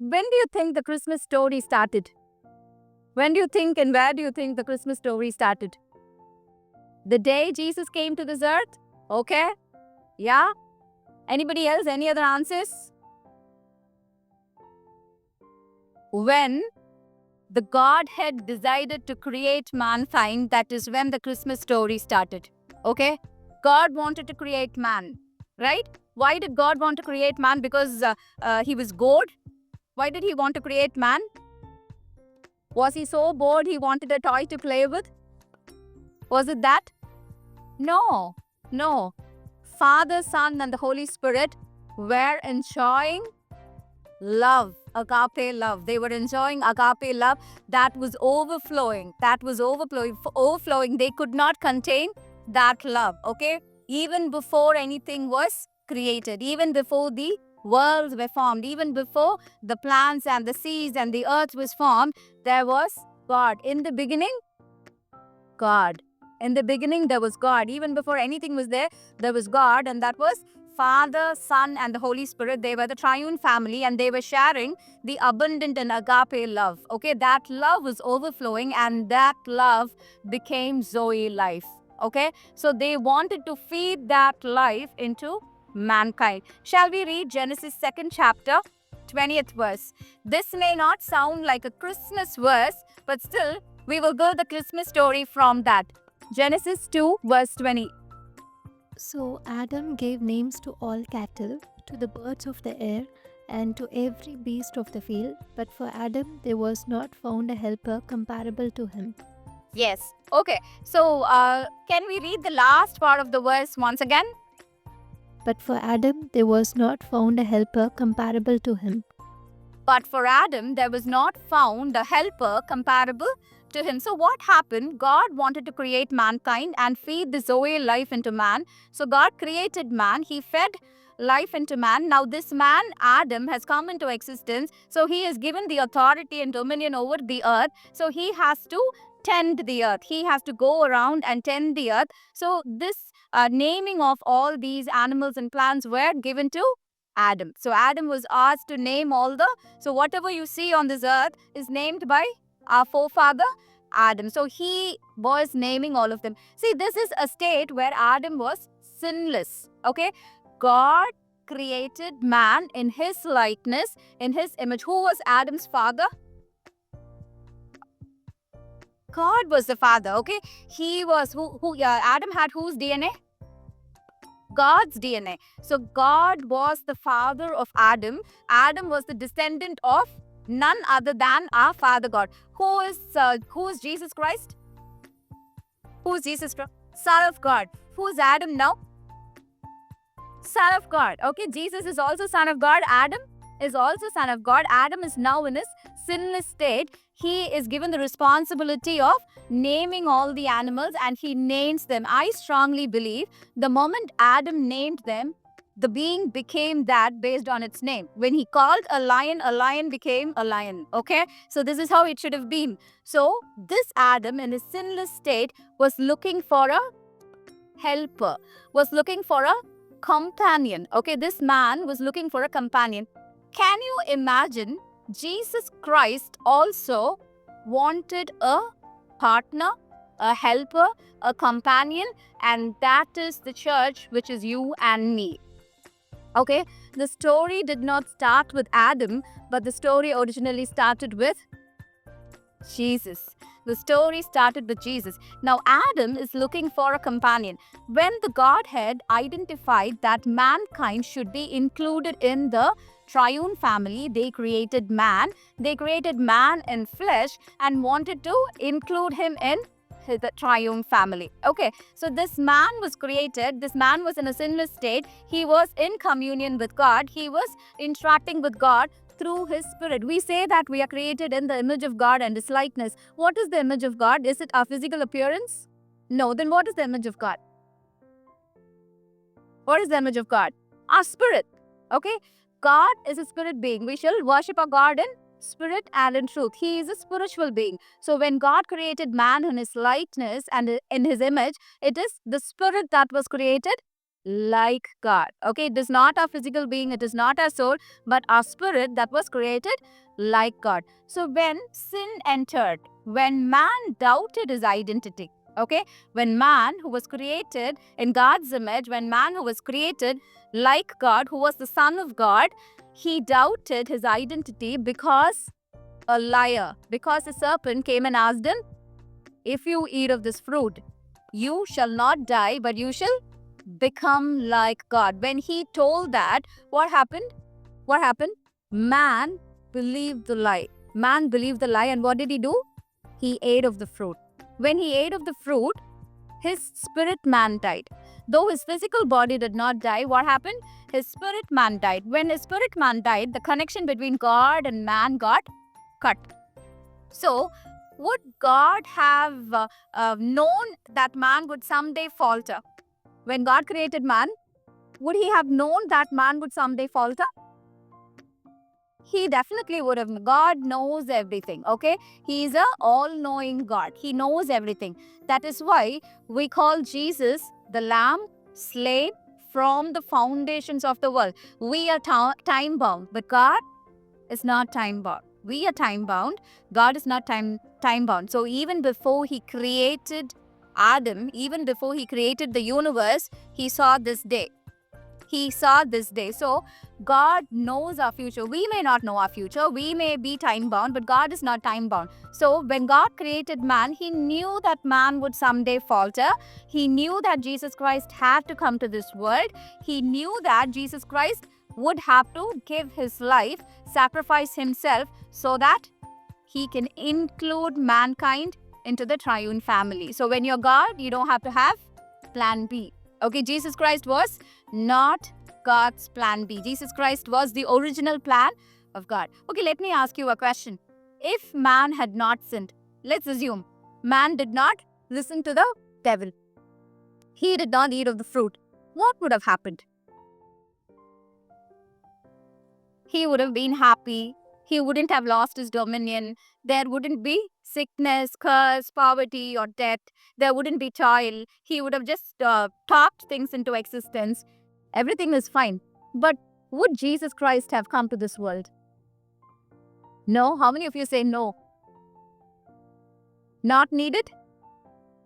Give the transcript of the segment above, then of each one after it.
When do you think the Christmas story started? When do you think and where do you think the Christmas story started? The day Jesus came to this earth? Okay. Yeah. Anybody else? Any other answers? When the Godhead decided to create mankind, that is when the Christmas story started. Okay. God wanted to create man, right? Why did God want to create man? Because he was bored. Why did he want to create man? Was he so bored he wanted a toy to play with? Was it that? No, no. Father, Son, and the Holy Spirit were enjoying love, agape love. They were enjoying agape love that was overflowing. That was overflowing. They could not contain that love, okay? Even before anything was created, even before the worlds were formed, even before the plants and the seas and the earth was formed, there was God. In the beginning, God. In the beginning, there was God. Even before anything was there was God, and that was Father, Son, and the Holy Spirit. They were the triune family, and they were sharing the abundant and agape love. Okay, that love was overflowing, and that love became Zoe life. Okay, so they wanted to feed that life into mankind. Shall we read Genesis 2nd chapter, 20th verse? This may not sound like a Christmas verse, but still, we will go the Christmas story from that. Genesis 2, verse 20. So Adam gave names to all cattle, to the birds of the air, and to every beast of the field. But for Adam there was not found a helper comparable to him. Yes. Okay. So, can we read the last part of the verse once again? But for Adam there was not found a helper comparable to him. But for Adam, there was not found a helper comparable to him. So, what happened? God wanted to create mankind and feed the Zoe life into man. So, God created man. He fed life into man. Now, this man, Adam, has come into existence. So, he is given the authority and dominion over the earth. So, he has to tend the earth. He has to go around and tend the earth. So, this naming of all these animals and plants were given to Adam. So, Adam was asked to name all the so whatever you see on this earth is named by our forefather Adam. So he was naming all of them. See, this is a state where Adam was sinless. Okay. God created man in his likeness, in his image. Who was Adam's father? God was the father. Okay. He was Adam had whose DNA? God's DNA. So God was the father of Adam. Adam was the descendant of none other than our Father God. Who is Jesus Christ? Who is Jesus Christ? Son of God. Who is Adam now? Son of God. Okay, Jesus is also Son of God. Adam is also Son of God. Adam is now in his sinless state. He is given the responsibility of naming all the animals and he names them. I strongly believe the moment Adam named them, the being became that based on its name. When he called a lion became a lion. Okay, so this is how it should have been. So, this Adam in his sinless state was looking for a helper, was looking for a companion. Okay, this man was looking for a companion. Can you imagine? Jesus Christ also wanted a partner, a helper, a companion, and that is the church, which is you and me. Okay, the story did not start with Adam, but the story originally started with Jesus. The story started with Jesus. Now, Adam is looking for a companion. When the Godhead identified that mankind should be included in the triune family, they created man. They created man in flesh and wanted to include him in the triune family. Okay, so this man was created. This man was in a sinless state. He was in communion with God. He was interacting with God through his spirit. We say that we are created in the image of God and his likeness. What is the image of God? Is it our physical appearance? No. Then what is the image of God? What is the image of God? Our spirit. Okay, God is a spirit being. We shall worship our God in spirit and in truth. He is a spiritual being. So when God created man in his likeness and in his image, it is the spirit that was created like God. Okay, it is not our physical being, it is not our soul, but our spirit that was created like God. So when sin entered, when man doubted his identity, okay, when man who was created in God's image, when man who was created like God, who was the Son of God, he doubted his identity because a liar, because a serpent came and asked him, if you eat of this fruit, you shall not die, but you shall become like God. When he told that, what happened? What happened? Man believed the lie. Man believed the lie, and what did he do? He ate of the fruit. When he ate of the fruit, his spirit man died. Though his physical body did not die, what happened? His spirit man died. When his spirit man died, the connection between God and man got cut. So, would God have known that man would someday falter? When God created man, would he have known that man would someday falter? He definitely would have. God knows everything, okay? He is a all-knowing God. He knows everything. That is why we call Jesus the Lamb slain from the foundations of the world. We are time-bound, but God is not time-bound. We are time-bound. God is not time-bound. So even before he created Adam, even before he created the universe, he saw this day. He saw this day. So God knows our future. We may not know our future. We may be time bound, but God is not time bound. So when God created man, he knew that man would someday falter. He knew that Jesus Christ had to come to this world. He knew that Jesus Christ would have to give his life, sacrifice himself so that he can include mankind into the triune family. So when you're God, you don't have to have plan B. Okay, Jesus Christ was not God's plan B. Jesus Christ was the original plan of God. Okay, let me ask you a question. If man had not sinned, let's assume man did not listen to the devil, he did not eat of the fruit, what would have happened? He would have been happy. He wouldn't have lost his dominion. There wouldn't be sickness, curse, poverty, or death. There wouldn't be toil. He would have just talked things into existence. Everything is fine. But would Jesus Christ have come to this world? No? How many of you say no? Not needed?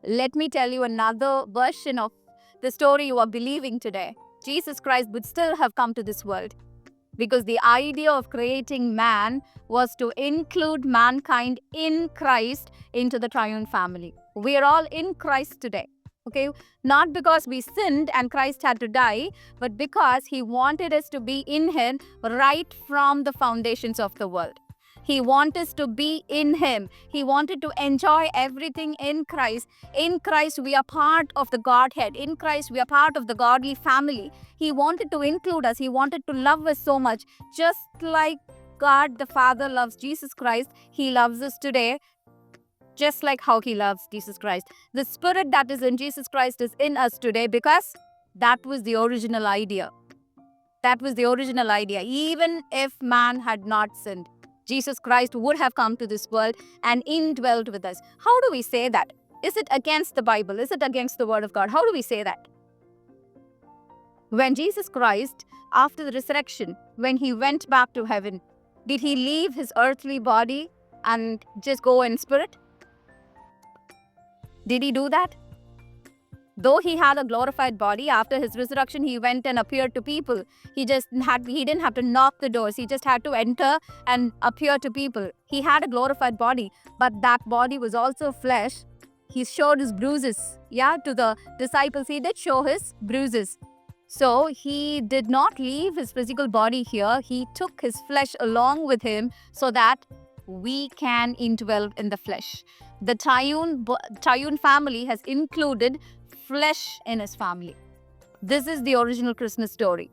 Let me tell you another version of the story you are believing today. Jesus Christ would still have come to this world, because the idea of creating man was to include mankind in Christ into the triune family. We are all in Christ today. Okay, not because we sinned and Christ had to die, but because he wanted us to be in him right from the foundations of the world. He wanted us to be in him. He wanted to enjoy everything in Christ. In Christ, we are part of the Godhead. In Christ, we are part of the godly family. He wanted to include us. He wanted to love us so much. Just like God the Father loves Jesus Christ, he loves us today, just like how he loves Jesus Christ. The spirit that is in Jesus Christ is in us today, because that was the original idea. That was the original idea. Even if man had not sinned, Jesus Christ would have come to this world and indwelled with us. How do we say that? Is it against the Bible? Is it against the Word of God? How do we say that? When Jesus Christ, after the resurrection, when he went back to heaven, did he leave his earthly body and just go in spirit? Did he do that? Though he had a glorified body, after his resurrection, he went and appeared to people. He didn't have to knock the doors. He just had to enter and appear to people. He had a glorified body, but that body was also flesh. He showed his bruises. Yeah, to the disciples, he did show his bruises. So he did not leave his physical body here. He took his flesh along with him so that we can indwell in the flesh. The triune family has included flesh in his family. This is the original Christmas story.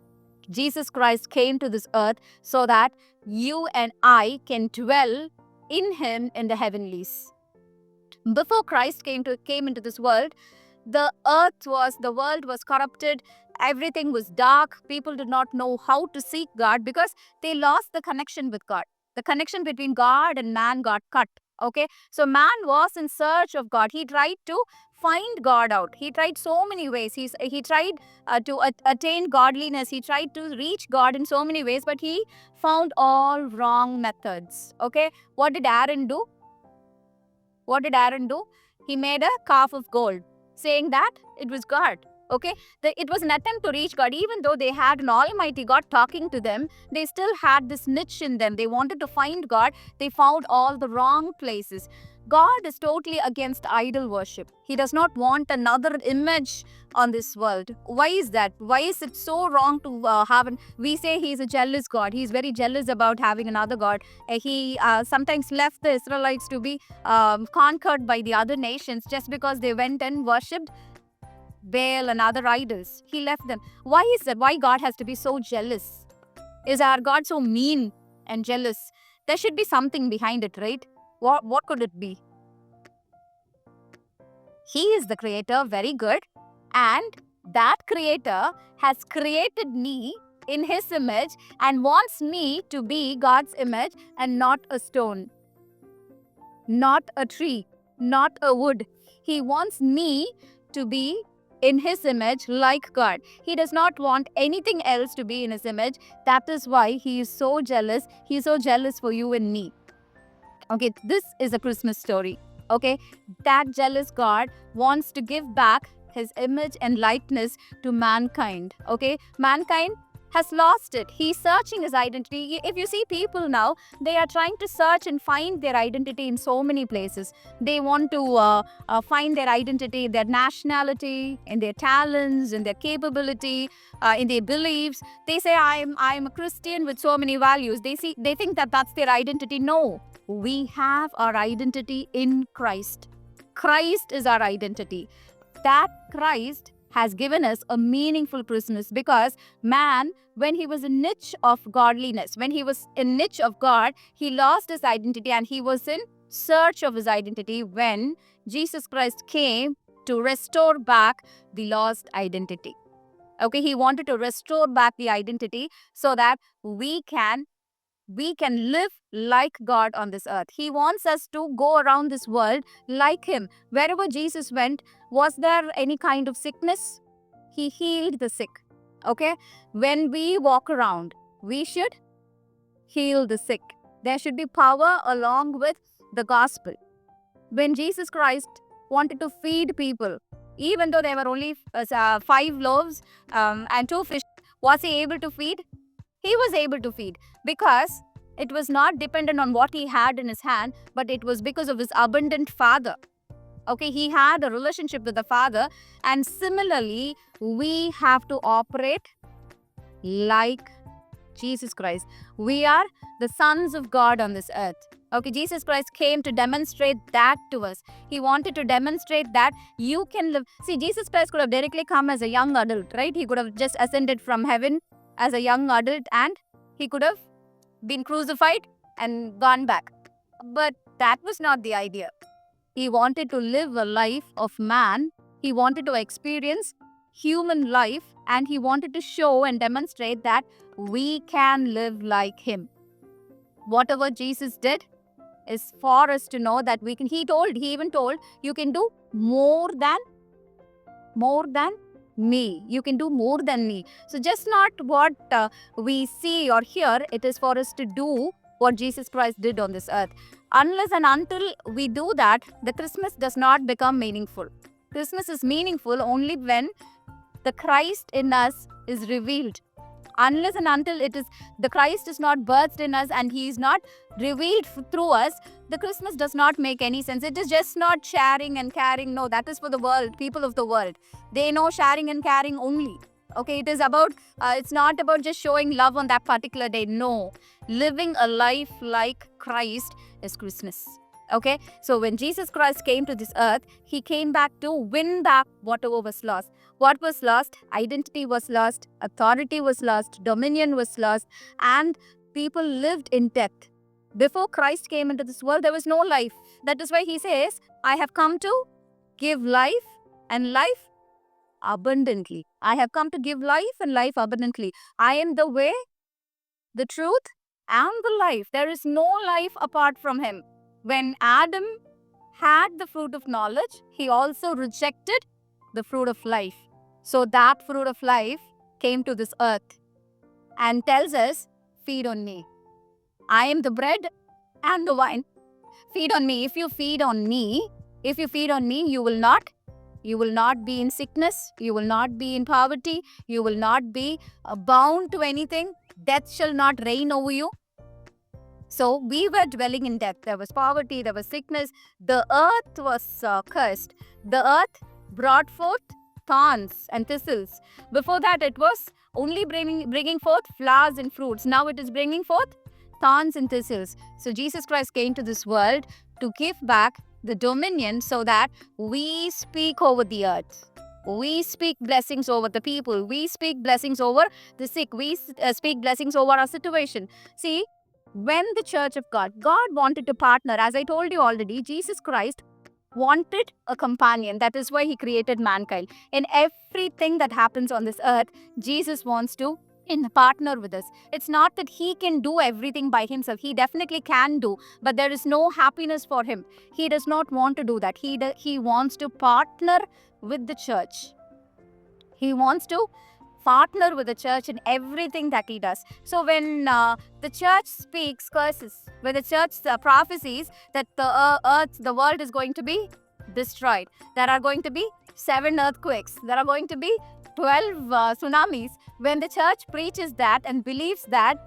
Jesus Christ came to this earth so that you and I can dwell in him in the heavenlies. Before Christ came into this world, the world was corrupted. Everything was dark. People did not know how to seek God because they lost the connection with God. The connection between God and man got cut. Okay, so man was in search of God. He tried to find God out. He tried so many ways. He tried to attain godliness. He tried to reach God in so many ways, but he found all wrong methods. Okay, what did Aaron do? What did Aaron do? He made a calf of gold, saying that it was God. Okay, it was an attempt to reach God. Even though they had an Almighty God talking to them, they still had this niche in them. They wanted to find God. They found all the wrong places. God is totally against idol worship. He does not want another image on this world. Why is that? Why is it so wrong to have an? We say He is a jealous God. He is very jealous about having another God. He sometimes left the Israelites to be conquered by the other nations just because they went and worshipped Baal and other idols. He left them. Why is that? Why God has to be so jealous? Is our God so mean and jealous? There should be something behind it, right? What could it be? He is the creator, very good. And that creator has created me in his image and wants me to be God's image and not a stone, not a tree, not a wood. He wants me to be in his image like God. He does not want anything else to be in his image. That is why he is so jealous. He is so jealous for you and me. Okay, this is a Christmas story. Okay, that jealous God wants to give back his image and likeness to mankind. Okay, mankind has lost it. He's searching his identity. If you see people now, they are trying to search and find their identity in so many places. They want to find their identity, their nationality, in their talents, in their capability, in their beliefs. They say, I'm a Christian with so many values. They think that that's their identity. No, we have our identity in Christ. Christ is our identity. That Christ has given us a meaningful Christmas because man, when he was in niche of godliness, when he was in niche of God, he lost his identity and he was in search of his identity when Jesus Christ came to restore back the lost identity. Okay, he wanted to restore back the identity so that we can live like God on this earth. He wants us to go around this world like Him. Wherever Jesus went, was there any kind of sickness? He healed the sick. Okay? When we walk around, we should heal the sick. There should be power along with the gospel. When Jesus Christ wanted to feed people, even though there were only 5 loaves and 2 fish, was He able to feed? He was able to feed because it was not dependent on what he had in his hand, but it was because of his abundant Father. Okay, he had a relationship with the Father, and similarly, we have to operate like Jesus Christ. We are the sons of God on this earth. Okay, Jesus Christ came to demonstrate that to us. He wanted to demonstrate that you can live. See, Jesus Christ could have directly come as a young adult, right? He could have just ascended from heaven as a young adult and he could have been crucified and gone back. But that was not the idea. He wanted to live a life of man. He wanted to experience human life and he wanted to show and demonstrate that we can live like him. Whatever Jesus did is for us to know that we can. He even told, you can do more than me. You can do more than me. So just not what we see or hear, it is for us to do what Jesus Christ did on this earth. Unless and until we do that, the Christmas does not become meaningful. Christmas is meaningful only when the Christ in us is revealed. Unless and until the Christ is not birthed in us and he is not revealed through us, the Christmas does not make any sense. It is just not sharing and caring. No, that is for the world, people of the world. They know sharing and caring only. Okay, it is about, it's not about just showing love on that particular day. No, living a life like Christ is Christmas. Okay, so when Jesus Christ came to this earth, he came back to win back whatever was lost. What was lost? Identity was lost, authority was lost, dominion was lost, and people lived in death. Before Christ came into this world, there was no life. That is why he says, I have come to give life and life abundantly. I have come to give life and life abundantly. I am the way, the truth, and the life. There is no life apart from him. When Adam had the fruit of knowledge, he also rejected the fruit of life. So that fruit of life came to this earth and tells us, feed on me. I am the bread and the wine. Feed on me. If you feed on me, you will not be in sickness, you will not be in poverty, you will not be bound to anything. Death shall not reign over you. So we were dwelling in death. There was poverty, there was sickness. The earth was cursed. The earth brought forth thorns and thistles. Before that, it was only bringing forth flowers and fruits. Now it is bringing forth thorns and thistles. So Jesus Christ came to this world to give back the dominion so that we speak over the earth. We speak blessings over the people. We speak blessings over the sick. We speak blessings over our situation. See, when the church of God wanted to partner, as I told you already, Jesus Christ wanted a companion. That is why he created mankind. In everything that happens on this earth, Jesus wants to partner with us. It's not that he can do everything by himself. He definitely can do, but there is no happiness for him. He does not want to do that. He wants to partner with the church. He wants to partner with the church in everything that he does. So when the church speaks curses, when the church prophesies that the world is going to be destroyed, there are going to be 7 earthquakes, there are going to be 12 tsunamis, when the church preaches that and believes that,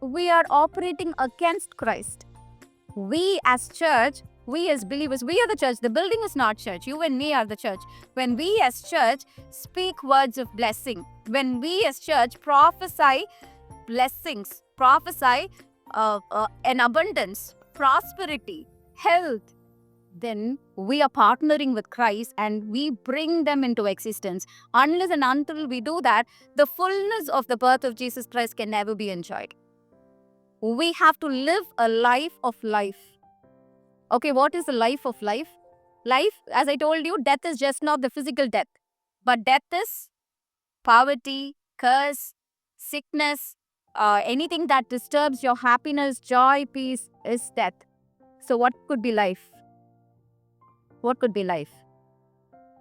we are operating against Christ. We as church, we as believers, we are the church. The building is not church. You and me are the church. When we as church speak words of blessing, when we as church prophesy blessings, prophesy an abundance, prosperity, health, then we are partnering with Christ and we bring them into existence. Unless and until we do that, the fullness of the birth of Jesus Christ can never be enjoyed. We have to live a life of life. Okay, what is the life of life? Life, as I told you, death is just not the physical death, but death is poverty, curse, sickness, anything that disturbs your happiness, joy, peace is death. So what could be life? What could be life?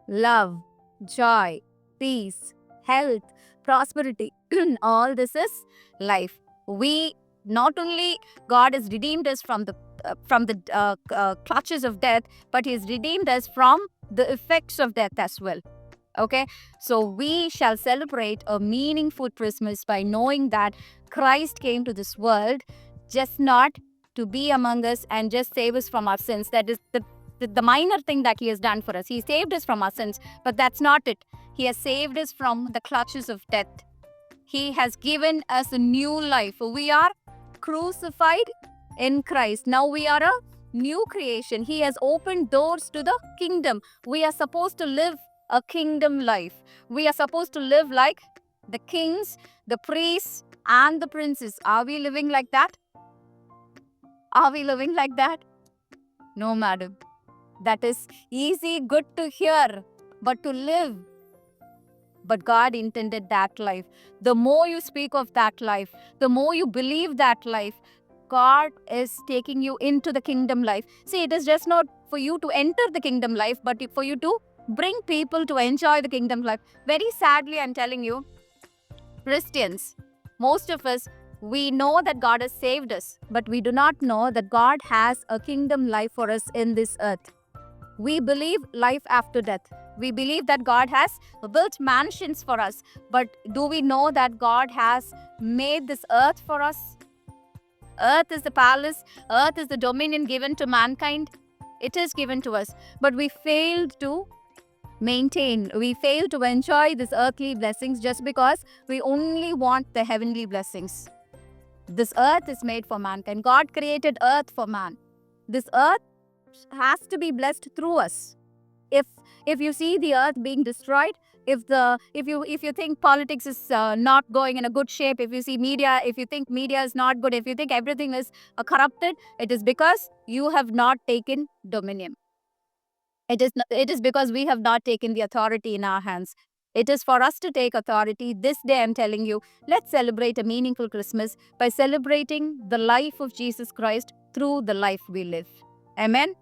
Love, joy, peace, health, prosperity. All this is life. We not only God has redeemed us from the clutches of death, but He has redeemed us from the effects of death as well. Okay, so we shall celebrate a meaningful Christmas by knowing that Christ came to this world just not to be among us and just save us from our sins. That is the minor thing that He has done for us. He saved us from our sins, but that's not it. He has saved us from the clutches of death. He has given us a new life. We are crucified in Christ. Now we are a new creation. He has opened doors to the kingdom. We are supposed to live a kingdom life. We are supposed to live like the kings, the priests, and the princes. Are we living like that? Are we living like that? No, madam. That is easy, good to hear, but to live. But God intended that life. The more you speak of that life, the more you believe that life, God is taking you into the kingdom life. See, it is just not for you to enter the kingdom life, but for you to bring people to enjoy the kingdom life. Very sadly, I'm telling you, Christians, most of us, we know that God has saved us, but we do not know that God has a kingdom life for us in this earth. We believe life after death. We believe that God has built mansions for us, but do we know that God has made this earth for us? Earth is the palace, earth is the dominion given to mankind. It is given to us, but we failed to maintain, we fail to enjoy these earthly blessings just because we only want the heavenly blessings. This earth is made for mankind. God created earth for man. This earth has to be blessed through us. If you see the earth being destroyed, if you think politics is not going in a good shape, if you see media, if you think media is not good, if you think everything is corrupted, it is because you have not taken dominion. It is because we have not taken the authority in our hands. It is for us to take authority. This day, I'm telling you, let's celebrate a meaningful Christmas by celebrating the life of Jesus Christ through the life we live. Amen.